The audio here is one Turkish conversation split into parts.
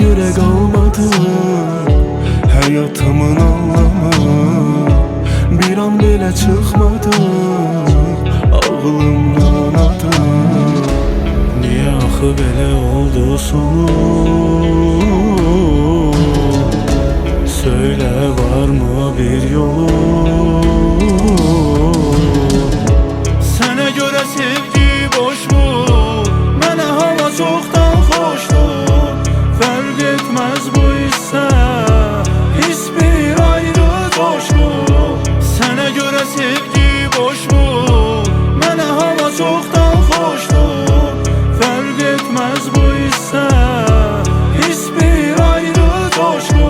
göre kalmadı hayatımın anlamı. Bir an belə çıxmadı ağlımdan adı. Niye axı belə oldu sonu? Söyle var mı bir yolu? Sənə görə sevgi boşmu? Mənə hava çoxdan xoşdur. Fərq etməz bu hissə, his bir ayrı coşku. Sənə görə sevgi boşmu? Mənə hava çoxdan xoşdur. Fərq etməz bu hissə, his bir ayrı coşku.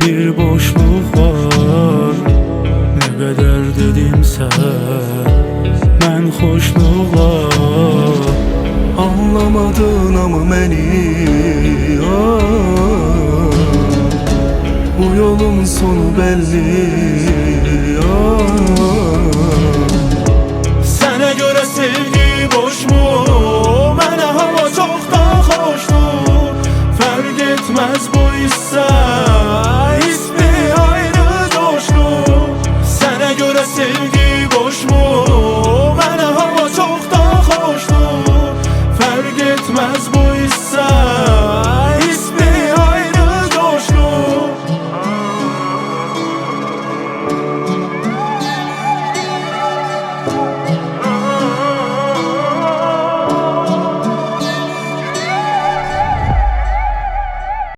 Bir boşluk var. Ne kadar dedimse ben hoşluğa. Anlamadın ama beni Bu yolun sonu belli.